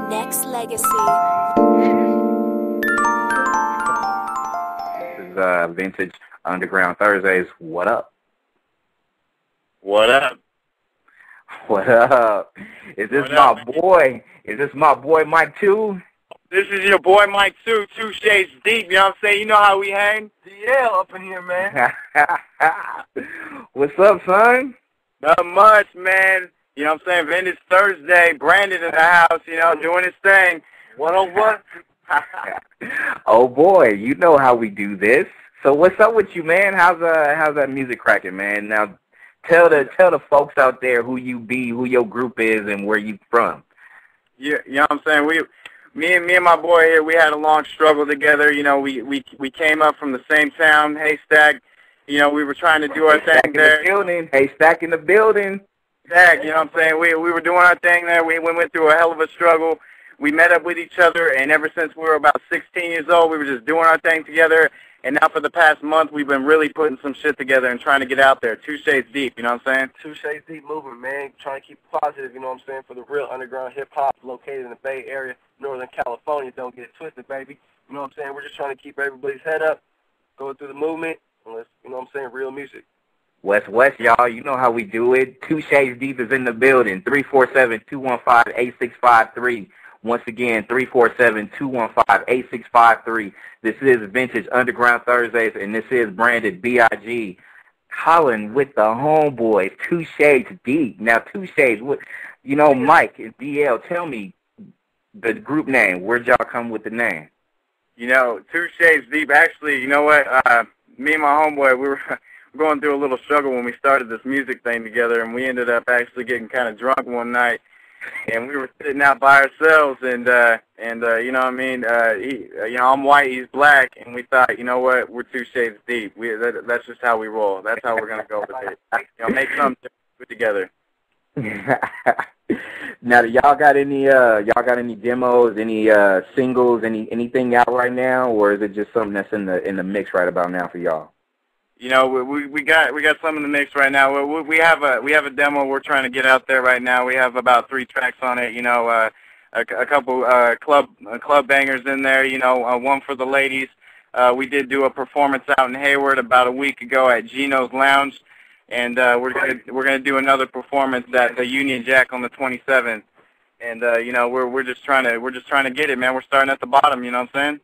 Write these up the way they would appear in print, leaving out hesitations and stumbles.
Nexxlegacy. This is Vintage Underground Thursdays. What up? What up? What up? Is this my boy? Is this my boy Mike too? This is your boy Mike too, 2ShadesDeep, you know what I'm saying? You know how we hang? DL up in here, man. What's up, son? Not much, man. You know what I'm saying? Vintage Thursday, Brandon in the house, you know, doing his thing. 101. Oh boy, you know how we do this. So what's up with you, man? How's that music cracking, man? Now tell the folks out there who you be, who your group is, and where you from. Yeah, you know what I'm saying? Me and my boy here, we had a long struggle together. You know, we came up from the same town, Haystack. You know, we were trying to do our thing there. Haystack in the building. Haystack, you know what I'm saying? We were doing our thing there. We went through a hell of a struggle. We met up with each other, and ever since we were about 16 years old, we were just doing our thing together. And now for the past month, we've been really putting some shit together and trying to get out there. 2ShadesDeep, you know what I'm saying? 2ShadesDeep movement, man. Trying to keep positive, you know what I'm saying, for the real underground hip-hop located in the Bay Area, Northern California. Don't get it twisted, baby. You know what I'm saying? We're just trying to keep everybody's head up, going through the movement, and let's, you know what I'm saying, real music. West, y'all. You know how we do it. 2ShadesDeep is in the building. 347-215-8653. Once again, 347-215-8653. This is Vintage Underground Thursdays, and this is Branded B.I.G. Colin with the homeboys, 2ShadesDeep. Now, 2Shades, what, you know, Mike and DL, tell me the group name. Where'd y'all come with the name? You know, 2ShadesDeep, actually, you know what, me and my homeboy, we were going through a little struggle when we started this music thing together, and we ended up actually getting kind of drunk one night. And we were sitting out by ourselves, and you know what I mean. You know, I'm white, he's black, and we thought, you know what, we're 2ShadesDeep. That's just how we roll. That's how we're gonna go with it. You know, make something put together. Now, do y'all got any demos, any singles, anything out right now, or is it just something that's in the mix right about now for y'all? You know, we got some in the mix right now. We have a demo we're trying to get out there right now. We have about 3 tracks on it. You know, a couple club bangers in there. You know, one for the ladies. We did do a performance out in Hayward about a week ago at Gino's Lounge, and we're gonna do another performance at the Union Jack on the 27th. And you know, we're just trying to get it, man. We're starting at the bottom. You know what I'm saying?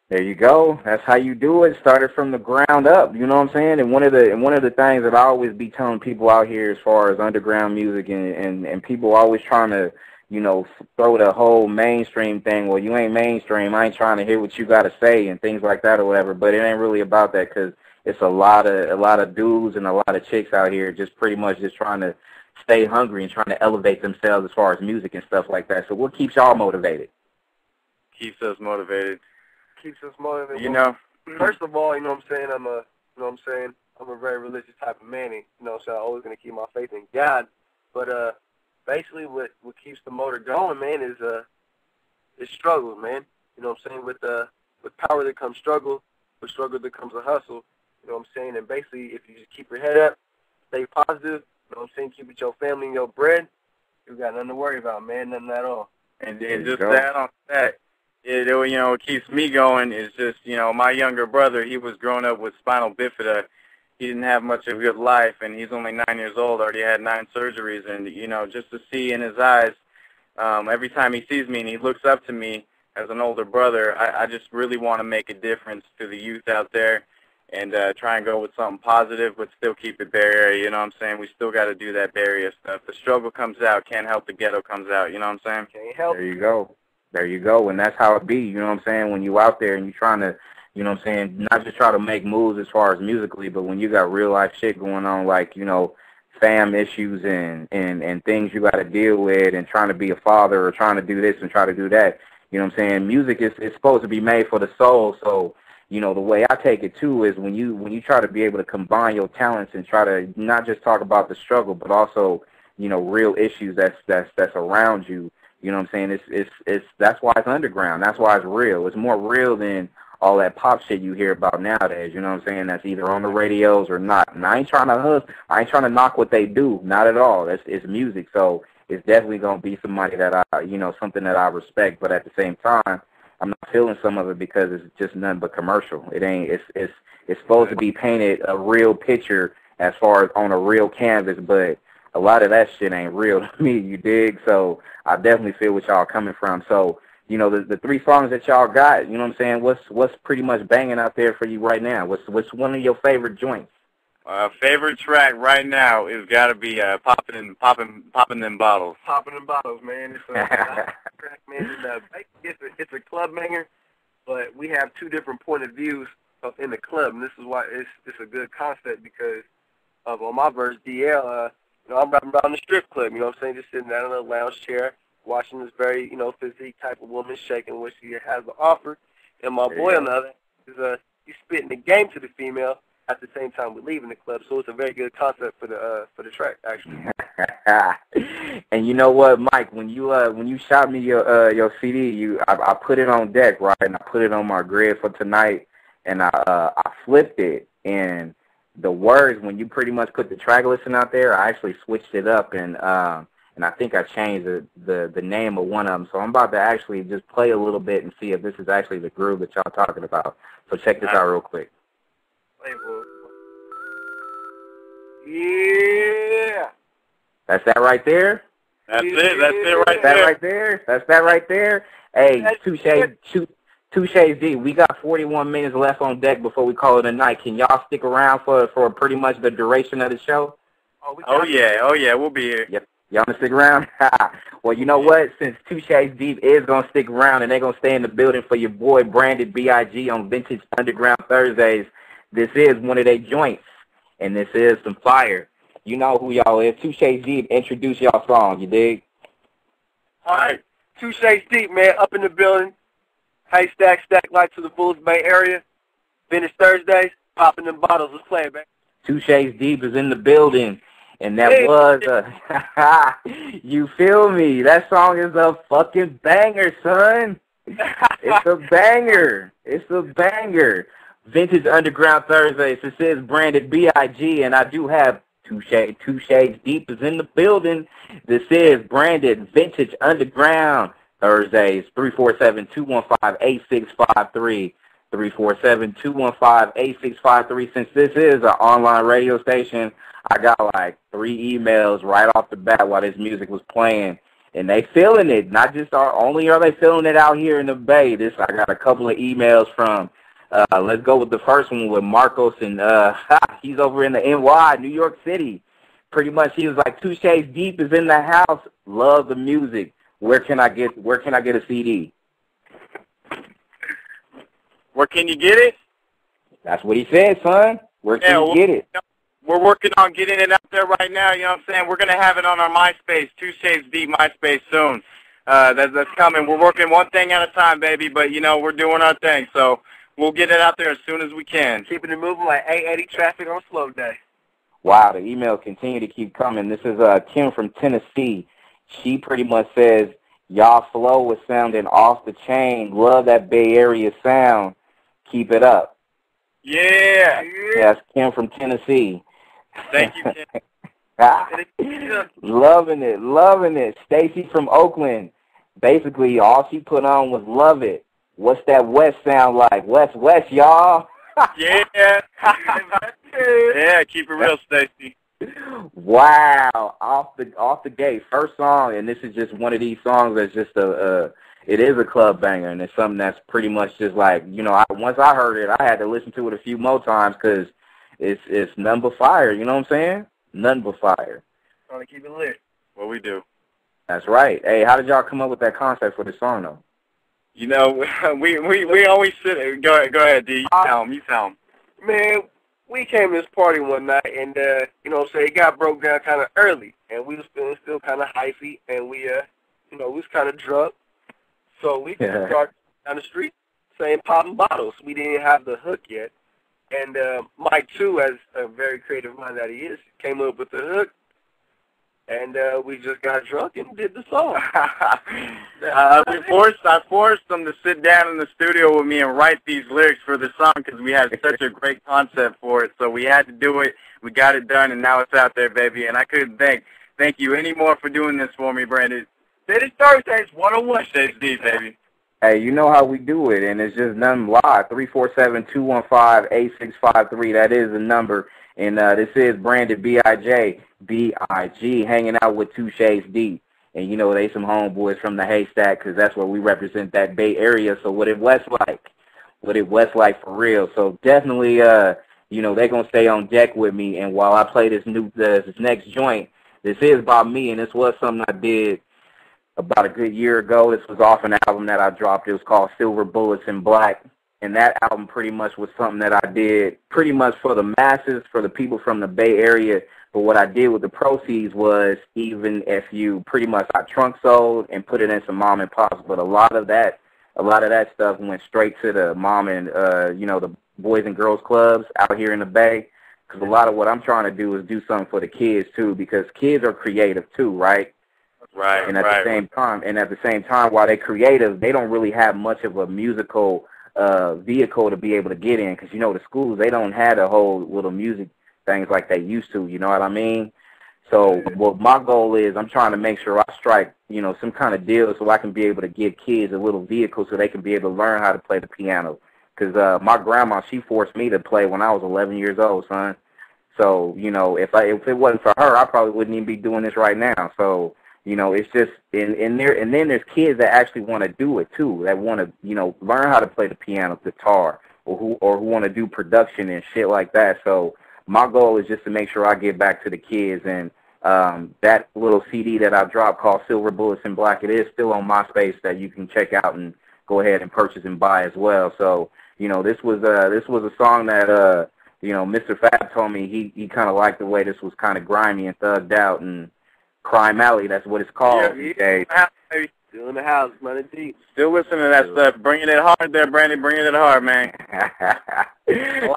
There you go. That's how you do it. Started from the ground up. You know what I'm saying? And one of the things that I always be telling people out here as far as underground music and people always trying to, you know, throw the whole mainstream thing. Well, you ain't mainstream. I ain't trying to hear what you got to say and things like that or whatever. But it ain't really about that, because it's a lot of dudes and a lot of chicks out here just pretty much just trying to stay hungry and trying to elevate themselves as far as music and stuff like that. So what keeps y'all motivated? Keeps us motivated. Keeps us motivated. You know, first of all, you know what I'm saying, I'm a very religious type of man, you know, so I'm always going to keep my faith in God. But basically what keeps the motor going, man, is struggle, man. You know what I'm saying? With power there comes struggle. With struggle there comes a hustle. You know what I'm saying? And basically, if you just keep your head up, stay positive, you know what I'm saying, keep it your family and your bread, you got nothing to worry about, man, nothing at all. And just to add on to that, you know, what keeps me going is just, you know, my younger brother, he was growing up with spinal bifida. He didn't have much of a good life, and he's only 9 years old, already had 9 surgeries. And, you know, just to see in his eyes, every time he sees me and he looks up to me as an older brother, I just really want to make a difference to the youth out there and try and go with something positive, but still keep it Bay Area. You know what I'm saying? We still got to do that Bay Area stuff. The struggle comes out, can't help the ghetto comes out. You know what I'm saying? Can't help. There you go. There you go, and that's how it be, you know what I'm saying, when you out there and you trying to, you know what I'm saying, not just try to make moves as far as musically, but when you got real life shit going on, like, you know, fam issues and things you got to deal with and trying to be a father or trying to do this and try to do that, you know what I'm saying, music is supposed to be made for the soul. So, you know, the way I take it too is when you try to be able to combine your talents and try to not just talk about the struggle, but also, you know, real issues that's around you. You know what I'm saying? It's that's why it's underground. That's why it's real. It's more real than all that pop shit you hear about nowadays. You know what I'm saying? That's either on the radios or not. And I ain't trying to knock what they do. Not at all. It's music. So it's definitely gonna be somebody that I, something that I respect. But at the same time, I'm not feeling some of it because it's just nothing but commercial. It ain't. It's supposed to be painted a real picture as far as on a real canvas, but a lot of that shit ain't real to me. You dig? So I definitely feel what y'all coming from. So the 3 songs that y'all got, you know what I'm saying? What's pretty much banging out there for you right now? What's one of your favorite joints? Favorite track right now is got to be popping them bottles. Popping them bottles, man. It's a track, man. It's a club banger, but we have 2 different point of views in the club, and this is why it's a good concept because on my verse, DL, I'm rapping about in the strip club. You know what I'm saying? Just sitting down in a lounge chair, watching this very physique type of woman shaking what she has to offer, and my boy on the other is he's spitting the game to the female. At the same time, we're leaving the club, so it's a very good concept for the track, actually. And you know what, Mike? When you shot me your CD, I put it on deck, right? And I put it on my grid for tonight, and I flipped it. And the words, when you pretty much put the track listing out there, I actually switched it up, and I think I changed the name of one of them. So I'm about to actually just play a little bit and see if this is actually the groove that y'all talking about. So check this out real quick. Yeah. That's that right there? That's it. That's it right That there. right there? That's that right there? Hey, 2ShadesDeep. We got 41 minutes left on deck before we call it a night. Can y'all stick around for pretty much the duration of the show? Oh yeah, we'll be here. Yep. Y'all gonna stick around? Well, you know what? Since 2ShadesDeep is gonna stick around and they're gonna stay in the building for your boy Branded B.I.G. on Vintage Underground Thursdays, this is one of their joints, and this is some fire. You know who y'all is. 2ShadesDeep, introduce y'all song, you dig? All right. 2ShadesDeep, man, up in the building. Hey, stack light to the Bulls Bay area. Vintage Thursdays, popping them bottles. Let's play it, man. 2ShadesDeep is in the building, and that was you feel me? That song is a fucking banger, son. It's a banger. It's a banger. Vintage Underground Thursdays. This is Branded B.I.G. and I do have 2ShadesDeep is in the building. This is Branded Vintage Underground Thursdays. 347-215-8653. 347-215-8653. Since this is an online radio station, I got like 3 emails right off the bat while this music was playing. And they feeling it. Not just only are they feeling it out here in the Bay. I got a couple of emails from, let's go with the first one with Marcos, and he's over in the NY, New York City. Pretty much he was like, 2ShadesDeep is in the house. Love the music. Where can I get a CD? Where can you get it? That's what he said, son. Where can you get it? We're working on getting it out there right now, you know what I'm saying? We're going to have it on our MySpace, 2ShadesDeep MySpace soon. That's coming. We're working one thing at a time, baby, but, we're doing our thing. So we'll get it out there as soon as we can. Keeping it moving like 880 traffic on a slow day. Wow, the emails continue to keep coming. This is Kim from Tennessee. She pretty much says, y'all flow was sounding off the chain. Love that Bay Area sound. Keep it up. Yeah. Yes, Kim from Tennessee. Thank you, Kim. Loving it. Stacy from Oakland. Basically, all she put on was love it. What's that West sound like? West, y'all. Yeah. Yeah, keep it real, Stacy. Wow, off the gate, first song, and this is just one of these songs that's just it is a club banger, and it's something that's pretty much just like, once I heard it, I had to listen to it a few more times because it's nothing but fire, you know what I'm saying? Nothing but fire. Trying to keep it lit. What we do. That's right. Hey, how did y'all come up with that concept for the song, though? We always sit. Go ahead, D. You tell him. Man, we came to this party one night, and it got broke down kind of early, and we was feeling still kind of hyphy, and we was kind of drunk, so we just started down the street saying popping bottles. We didn't have the hook yet, and Mike too, as a very creative mind that he is, came up with the hook. And we just got drunk and did the song. I forced them to sit down in the studio with me and write these lyrics for the song because we had such a great concept for it. So we had to do it. We got it done, and now it's out there, baby. And I couldn't thank Thank you any more for doing this for me, Brandon. It is Thursdays, 101 Shades Deep, baby. Hey, you know how we do it, and it's just nothing live. 347-215-8653. That is the number. And this is Branded B-I-J-B-I-G, hanging out with 2ShadesDeep. And, you know, they some homeboys from the Haystack, because that's where we represent that Bay Area. So what it West like? What it West like for real? So definitely, you know, they're going to stay on deck with me. And while I play this next joint, this is about me, and this was something I did about a good year ago. This was off an album that I dropped. It was called Silver Bullets in Black. And that album pretty much was something that I did pretty much for the masses, for the people from the Bay Area. But what I did with the proceeds was, even if you pretty much I trunk sold and put it in some mom and pops, but a lot of that stuff went straight to the mom and, you know, the boys and girls clubs out here in the Bay. Because a lot of what I'm trying to do is do something for the kids, too, because kids are creative, too, right? Right, and at the same time, while they're creative, they don't really have much of a musical vehicle to be able to get in, because you know the schools, they don't have a whole little music things like they used to. You know what I mean? So what my goal is, I'm trying to make sure I strike, you know, some kind of deal so I can be able to give kids a little vehicle so they can be able to learn how to play the piano. Because my grandma, she forced me to play when I was 11 years old, son. So you know, if it wasn't for her, I probably wouldn't even be doing this right now. So you know, it's just and then there's kids that actually want to do it too, that want to, you know, learn how to play the piano, guitar, or who want to do production and shit like that. So my goal is just to make sure I get back to the kids, and that little CD that I dropped called Silver Bullets in Black, it is still on MySpace that you can check out and go ahead and purchase and buy as well. So you know, this was a song that you know, Mr. Fab told me he kind of liked the way this was kind of grimy and thugged out and Crime Alley, that's what it's called these days. Still in the house, running deep. Still listening to that stuff. Bringing it hard there, Brandon. Bringing it hard, man.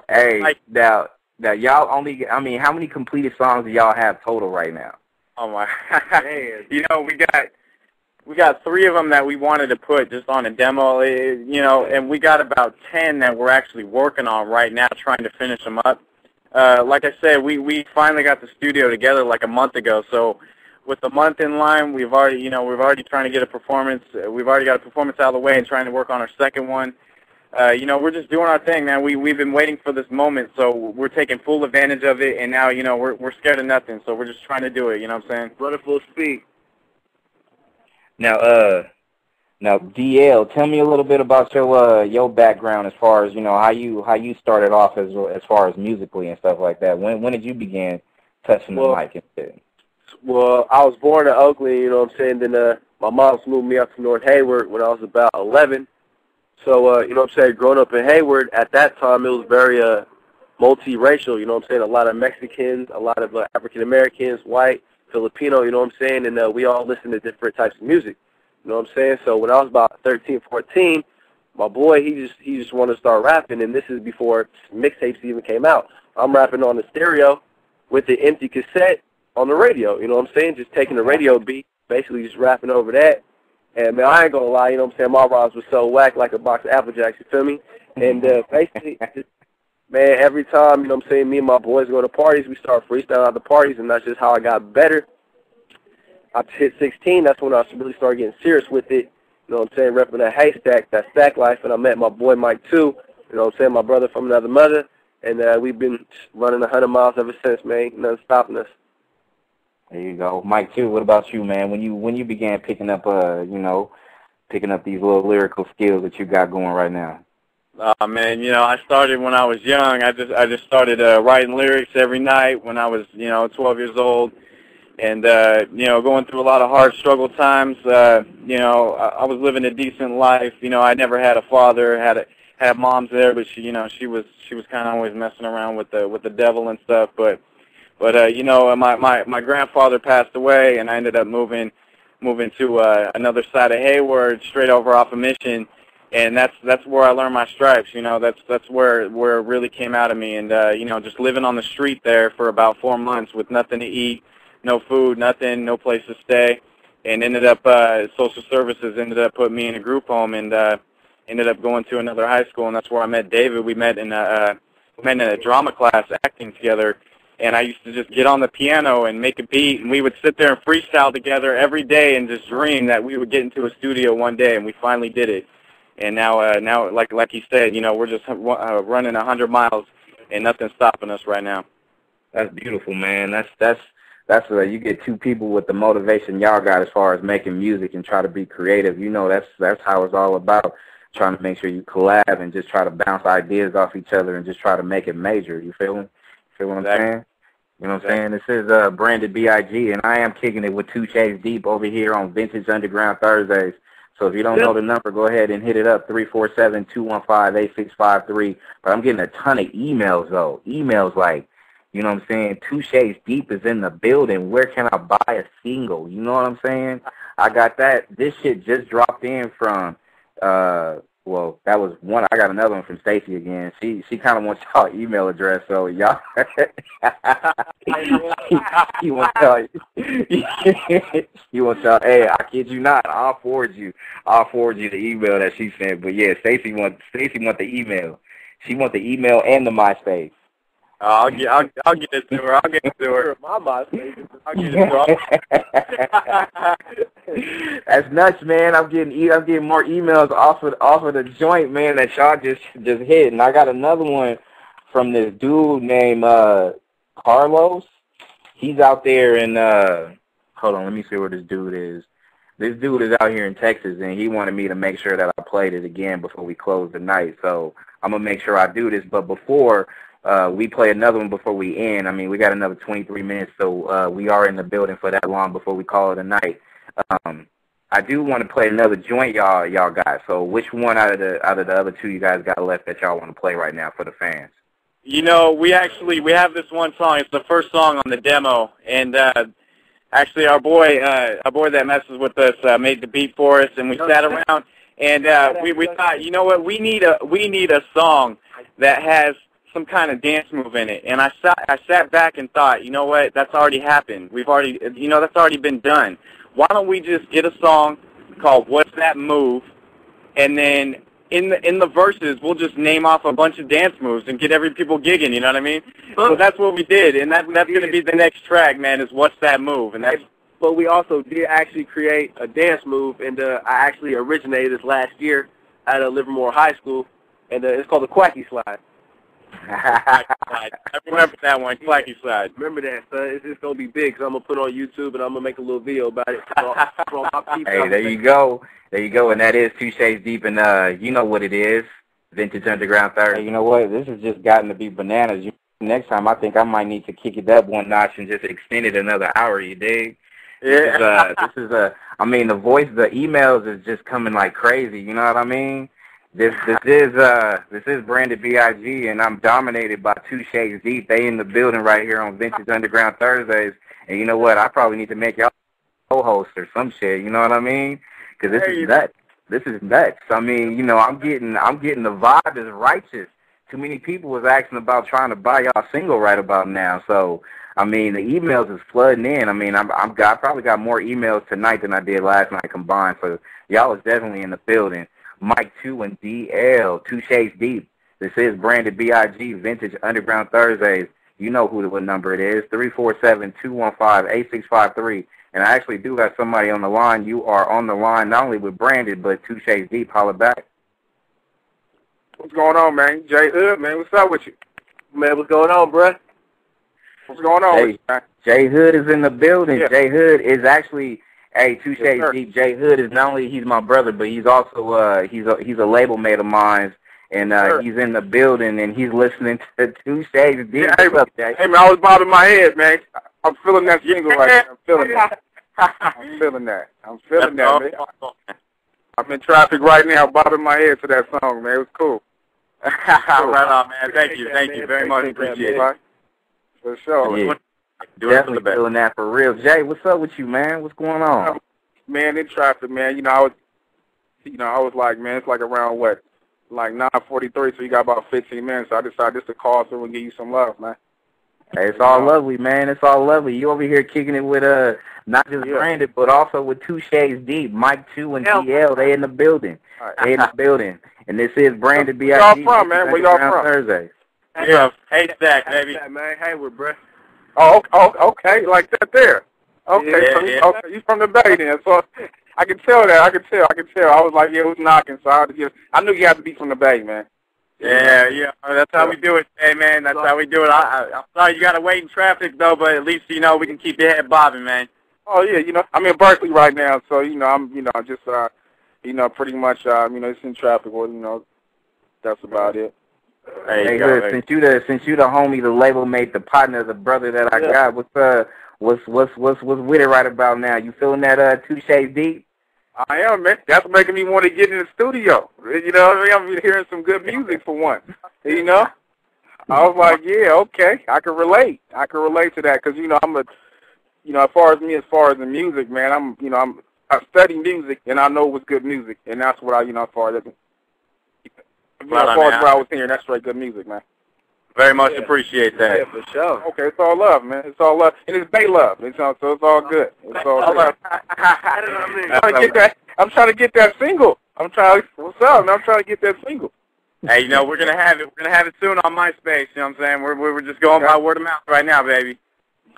Hey, now y'all only, I mean, how many completed songs do y'all have total right now? Oh, my. You know, we got 3 of them that we wanted to put just on a demo, you know, and we got about 10 that we're actually working on right now, trying to finish them up. Like I said, we finally got the studio together like a month ago, so with the month in line, we've already trying to get a performance. We've already got a performance out of the way and trying to work on our second one. You know, we're just doing our thing, man. We've been waiting for this moment, so we're taking full advantage of it. And now, you know, we're scared of nothing, so we're just trying to do it. You know what I'm saying? Running full speed. Now, DL, tell me a little bit about your background as far as, you know, how you started off as far as musically and stuff like that. When did you begin touching the mic and shit? Well, I was born in Oakland, you know what I'm saying. Then my mom moved me up to North Hayward when I was about 11. So, you know what I'm saying, growing up in Hayward, at that time it was very multiracial, you know what I'm saying. A lot of Mexicans, a lot of African-Americans, white, Filipino, you know what I'm saying. And we all listened to different types of music, you know what I'm saying. So when I was about 13, 14, my boy, he just wanted to start rapping, and this is before mixtapes even came out. I'm rapping on the stereo with the empty cassette on the radio, you know what I'm saying? Just taking the radio beat, basically just rapping over that. And, man, I ain't going to lie, you know what I'm saying? My rhymes was so whack like a box of Apple Jacks, you feel me? And basically, just, man, every time, you know what I'm saying, me and my boys go to parties, we start freestyling at the parties, and that's just how I got better. I hit 16, that's when I really started getting serious with it, you know what I'm saying, repping that Haystack, that stack life, and I met my boy Mike, too, you know what I'm saying, my brother from another mother, and we've been running 100 miles ever since, man, nothing stopping us. There you go. Mike, too, what about you, man? When you began picking up, you know, picking up these little lyrical skills that you got going right now? Man, you know, I started when I was young. I just started writing lyrics every night when I was, you know, 12 years old. And, you know, going through a lot of hard struggle times. You know, I was living a decent life. You know, I never had a father, had moms there, but she, you know, she was kind of always messing around with the devil and stuff. But you know, my grandfather passed away, and I ended up moving to another side of Hayward, straight over off of Mission, and that's where I learned my stripes. You know, that's where it really came out of me, and you know, just living on the street there for about 4 months with nothing to eat, no food, nothing, no place to stay, and ended up social services ended up putting me in a group home, and ended up going to another high school, and that's where I met David. We met in a drama class acting together. and I used to just get on the piano and make a beat, and we would sit there and freestyle together every day and just dream that we would get into a studio one day, and we finally did it. And now, like you said, you know, we're just running 100 miles, and nothing's stopping us right now. That's beautiful, man. That's you get two people with the motivation y'all got as far as making music and try to be creative. You know, that's how it's all about. Trying to make sure you collab and just try to bounce ideas off each other and just try to make it major. You feel me? Feel what I'm saying? You know what I'm saying? This is Branded B.I.G. and I am kicking it with 2ShadesDeep over here on Vintage Underground Thursdays. So if you don't know the number, go ahead and hit it up, 347-215-8653. But I'm getting a ton of emails, though. Emails like, you know what I'm saying, 2ShadesDeep is in the building. Where can I buy a single? You know what I'm saying? I got that. This shit just dropped in from, well, that was one. I got another one from Stacy again. She kind of wants y'all email address, so y'all. He wants to tell you. Hey, I kid you not. I'll forward you the email that she sent. But yeah, Stacy want the email. She want the email and the MySpace. I'll get it to her. I'll get it to her. My MySpace. I'll get it to her. That's nuts, man. I'm getting more emails off of the joint, man, that y'all just hit. And I got another one from this dude named Carlos. He's out there in hold on, let me see where this dude is. This dude is out here in Texas, and he wanted me to make sure that I played it again before we close the night. So I'm gonna make sure I do this. But before we play another one before we end, I mean, we got another 23 minutes, so we are in the building for that long before we call it a night. I do want to play another joint y'all got. So which one out of the other two you guys got left that y'all want to play right now for the fans? You know, we have this one song. It's the first song on the demo, and actually our boy that messes with us made the beat for us, and we sat around and we thought, you know what, we need a song that has some kind of dance move in it. And I sat back and thought, you know what, that's already happened. That's already been done. Why don't we just get a song called What's That Move, and then in the verses we'll just name off a bunch of dance moves and get every people gigging, you know what I mean? So that's what we did, and that's going to be the next track, man, is What's That Move. And that's. But we also did actually create a dance move, and I actually originated this last year at Livermore High School, and it's called the Quacky Slide. I remember that one, Quacky Slide. Remember that, son. It's going to be big, so I'm going to put it on YouTube, and I'm going to make a little video about it. For all my people. Hey, there you go. There you go, and that is 2ShadesDeep, and you know what it is, Vintage Underground Thursday. Hey, you know what? This has just gotten to be bananas. Next time, I think I might need to kick it up one notch and just extend it another hour, you dig? Yeah. I mean, the emails is just coming like crazy, you know what I mean? This is Branded B.I.G. and I'm dominated by 2ShadesDeep. They in the building right here on Vintage Underground Thursdays. And you know what? I probably need to make y'all co-host or some shit. You know what I mean? Because this is nuts. This is nuts. I mean, you know, I'm getting the vibe is righteous. Too many people was asking about trying to buy y'all single right about now. So I mean, the emails is flooding in. I mean, I probably got more emails tonight than I did last night combined. So y'all is definitely in the building. Mike 2 and DL, 2ShadesDeep. This is Branded B.I.G. Vintage Underground Thursdays. You know what number it is, 347-215-8653. And I actually do have somebody on the line. You are on the line not only with Branded, but 2ShadesDeep. Holla back. What's going on, man? Jay Hood, man, what's up with you? Man, what's going on, bruh? What's going on with you, man? Jay Hood is in the building. Yeah. Jay Hood is actually... Hey, 2ShadesDeep. Jay Hood is not only he's my brother, but he's also he's a label mate of mine, and he's in the building and he's listening to 2ShadesDeep. Yeah, hey, man, I was bobbing my head, man. I'm feeling that single right now. I'm feeling that. I'm feeling that, man. I'm in traffic right now, bobbing my head to that song, man. It was cool. Right on, man. Thank you very much. Appreciate it. For sure. Yeah. Definitely feeling that for real. Jay, what's up with you, man? What's going on? Man, in traffic, man. I was like, man, it's like around what, like 9:43, so you got about 15 minutes. So I decided just to call through and give you some love, man. Hey, it's all lovely, man. It's all lovely. You over here kicking it with not just Branded, but also with 2ShadesDeep, Mike 2 and DL. They in the building. They in the building. And this is Branded B.I.G. Where y'all from, man? Where y'all from? Thursday. Yeah, hey, Stack, baby. Man, Hayward, bro. Okay, like that there. Okay, okay, you from the Bay then. So I can tell that. I can tell. I was like, yeah, who's knocking? So I knew you had to be from the Bay, man. Yeah, that's how we do it, hey, man. That's how we do it. I'm sorry you got to wait in traffic, though, but at least, we can keep your head bobbing, man. Oh, yeah, I'm in Berkeley right now, so, I'm, just, pretty much, it's in traffic, well, that's about it. Hey, good. Since you the homie, the label mate, the partner, the brother that I got, what's with it right about now? You feeling that 2ShadesDeep? I am, man. That's making me want to get in the studio. You know what I mean? I'm hearing some good music for once. I was like, yeah, okay, I can relate. I can relate to that because I'm as far as the music, man, I study music and I know what's good music, and that's what as far as what I was hearing, that's straight good music, man. Very much appreciate that. Yeah, for sure. Okay, it's all love, man. It's all love. And it's Bay love. So it's all good. It's all good. I'm trying to get that single. What's up, man? I'm trying to get that single. Hey, we're going to have it. We're going to have it soon on MySpace, you know what I'm saying? We're just going by word of mouth right now, baby.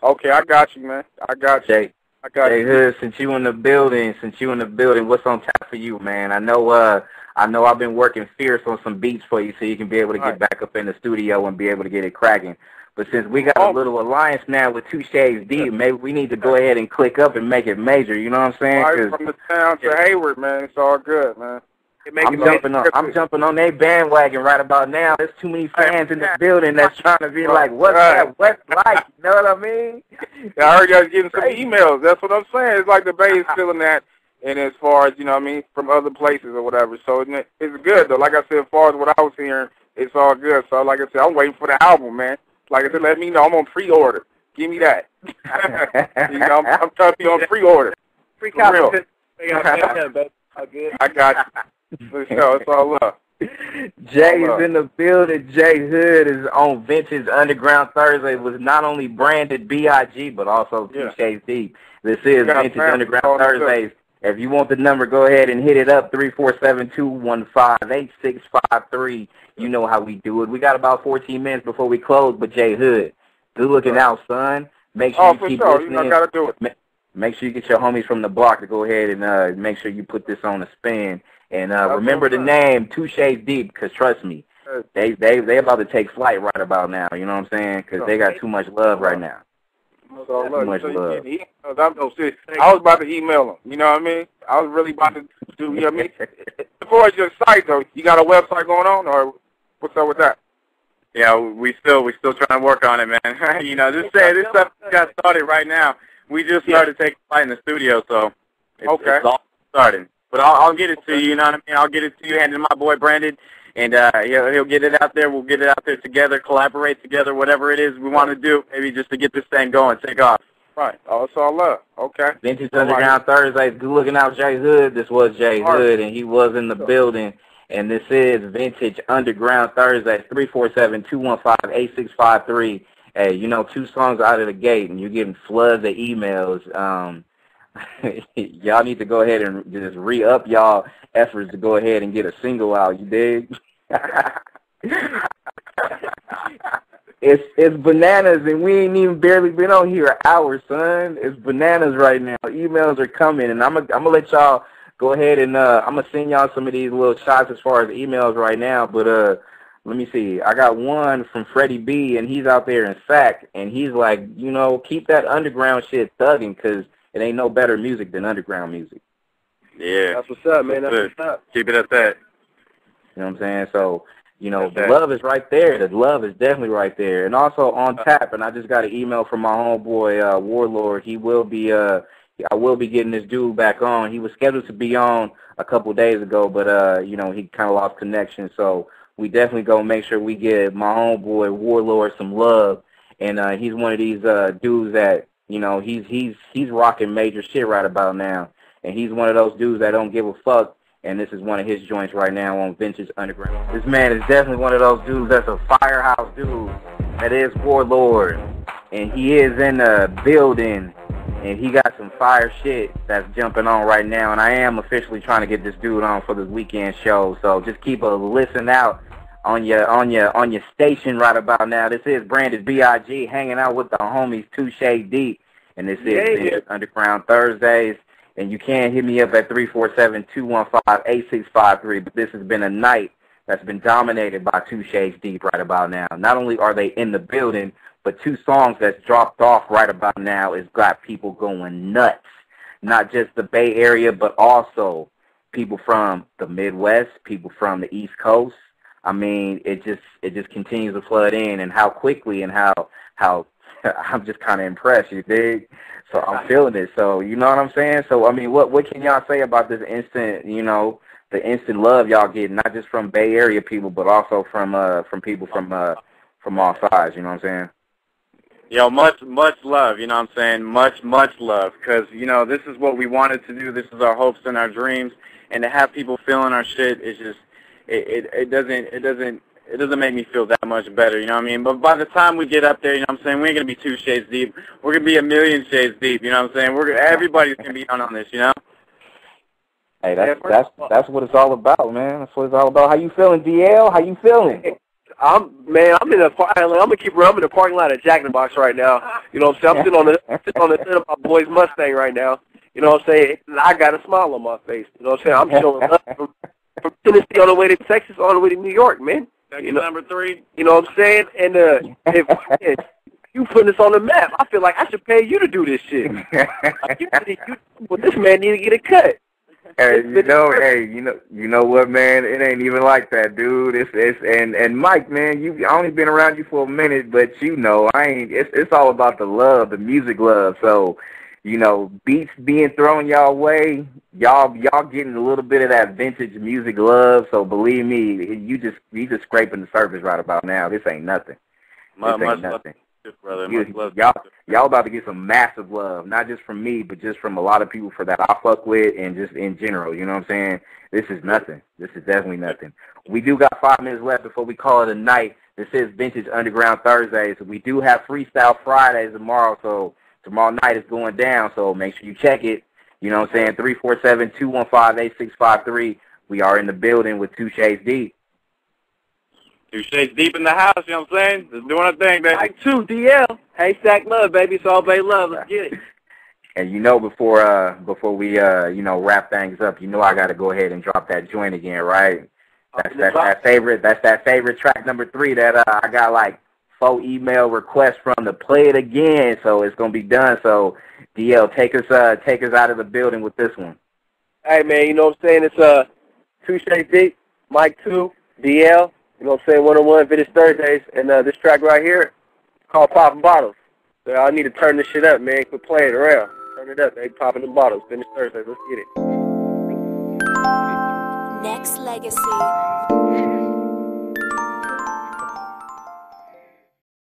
Okay, I got you, man. I got you. Hey, Hood, since you in the building, what's on tap for you, man? I know I've been working fierce on some beats for you so you can be able to get back up in the studio and be able to get it cracking. But since we got a little alliance now with 2ShadesDeep, maybe we need to go ahead and click up and make it major, you know what I'm saying? Right from the town to Hayward, man. It's all good, man. I'm jumping on their bandwagon right about now. There's too many fans in the building that's trying to be like, what's that West like? You know what I mean? Yeah, I heard y'all getting some emails. That's what I'm saying. It's like the Bay is feeling that. And as far as, from other places or whatever. So it's good, though. Like I said, as far as what I was hearing, it's all good. So like I said, I'm waiting for the album, man. Like I said, let me know. I'm on pre-order. Give me that. I'm trying to be on pre-order. Free copy. I got you. For sure. It's all love. Jay is in the building. Jay Hood is on Vintage Underground Thursday with not only branded B.I.G. but also 2ShadesDeep. This is Vintage Underground Thursdays. If you want the number, go ahead and hit it up, 347-215-8653. You know how we do it. We got about 14 minutes before we close, but Jay Hood, good looking out, son. Make sure you keep listening. Gotta do it. Make sure you get your homies from the block to go ahead and make sure you put this on a spin. And remember the name, 2ShadesDeep, because trust me, they about to take flight right about now, you know what I'm saying? Because they got too much love right now. So too much love. I was about to email them, you know what I mean? I was really about to do, you know what I mean? As far as your site, though, you got a website going on, or what's up with that? Yeah, we still trying to work on it, man. This stuff got started right now. We just started taking flight in the studio, so it's all starting. But I'll get it to you, you know what I mean? I'll get it to you, hand it to my boy Brandon, and he'll get it out there. We'll get it out there together, collaborate together, whatever it is we want to do, maybe just to get this thing going, take off. Right. Oh, it's all love. Okay. Vintage Underground Thursdays. Good looking out, Jay Hood. This was Jay Hood, and he was in the building. And this is Vintage Underground Thursdays, 347-215-8653. Hey, 2 songs out of the gate, and you're getting floods of emails. Y'all need to go ahead and just re-up y'all efforts to go ahead and get a single out. You dig? It's bananas, and we ain't even barely been on here an hour, son. It's bananas right now. Emails are coming, and I'm gonna let y'all go ahead and I'm gonna send y'all some of these little shots as far as emails right now. But let me see. I got one from Freddie B, and he's out there in SAC, and he's like, keep that underground shit thugging, because it ain't no better music than underground music. Yeah. That's what's up, man. That's what's up. Keep it at that. You know what I'm saying? So, the love is right there. The love is definitely right there. And also on tap, and I just got an email from my homeboy, Warlord. He will be, I will be getting this dude back on. He was scheduled to be on a couple days ago, but, he kind of lost connection. So we definitely go make sure we give my homeboy, Warlord, some love. And he's one of these dudes that, he's rocking major shit right about now. And he's one of those dudes that don't give a fuck. And this is one of his joints right now on Vintage Underground. This man is definitely one of those dudes that's a firehouse dude. That is Warlord. And he is in the building. And he got some fire shit that's jumping on right now. And I am officially trying to get this dude on for this weekend show. So just keep a listen out on your station right about now. This is Branded B.I.G. hanging out with the homies 2ShadesDeep, and this is Underground Thursdays. And you can hit me up at 347-215-8653. But this has been a night that's been dominated by 2ShadesDeep right about now. Not only are they in the building, but two songs that's dropped off right about now has got people going nuts. Not just the Bay Area, but also people from the Midwest, people from the East Coast. I mean, it just continues to flood in, and how quickly and how I'm just kind of impressed, you dig? So I'm feeling it. So you know what I'm saying? So I mean, what can y'all say about this instant, the instant love y'all get, not just from Bay Area people, but also from people from all sides, you know what I'm saying? Yo, much love, you know what I'm saying? Much love, because, this is what we wanted to do. This is our hopes and our dreams, and to have people feeling our shit is just, it doesn't make me feel that much better, you know what I mean? But by the time we get up there, you know what I'm saying, we ain't going to be 2 shades deep. We're going to be a million shades deep, you know what I'm saying? Everybody's going to be on this, you know? Hey, that's what it's all about, man. That's what it's all about. How you feeling, DL? How you feeling? I'm in the I'm gonna keep I'm in the parking lot at Jack in the Box right now. You know what I'm saying? I'm sitting on the hood of my boy's Mustang right now. You know what I'm saying? And I got a smile on my face. You know what I'm saying? I'm showing love from Tennessee all the way to Texas, all the way to New York, man. Number 3. You know what I'm saying? And if you putting this on the map, I feel like I should pay you to do this shit. Well, this man need to get a cut. Hey, you know what, man? It ain't even like that, dude. And Mike, man, I only been around you for a minute, but it's all about the love, the music love. So, beats being thrown y'all way, y'all getting a little bit of that vintage music love. So believe me, you just scraping the surface right about now. This ain't nothing. This ain't nothing. Brother, y'all about to get some massive love, not just from me, but just from a lot of people that I fuck with, and just in general. You know what I'm saying? This is nothing. This is definitely nothing. We do got 5 minutes left before we call it a night. This is Vintage Underground Thursdays. We do have Freestyle Fridays tomorrow, so tomorrow night is going down. So make sure you check it. You know what I'm saying? 347-215-8653. We are in the building with 2 Shades Deep. 2 Shades Deep in the house, you know what I'm saying? Just doing our thing, baby. Like 2 DL. Hashtag love, baby. It's all Bay love. Let's get it. And before we wrap things up, I got to go ahead and drop that joint again, right? That's that favorite track number 3 that I got like 4 email requests from to play it again. So it's gonna be done. So DL, take us out of the building with this one. Hey man, you know what I'm saying? It's 2 Shades Deep, Mike 2, DL. You know what I'm saying? 101 Vintage Thursdays, and this track right here called Popping Bottles. So I need to turn this shit up, man. Quit playing around. Turn it up, man. Popping them bottles. Vintage Thursdays. Let's get it. Nexxlegacy.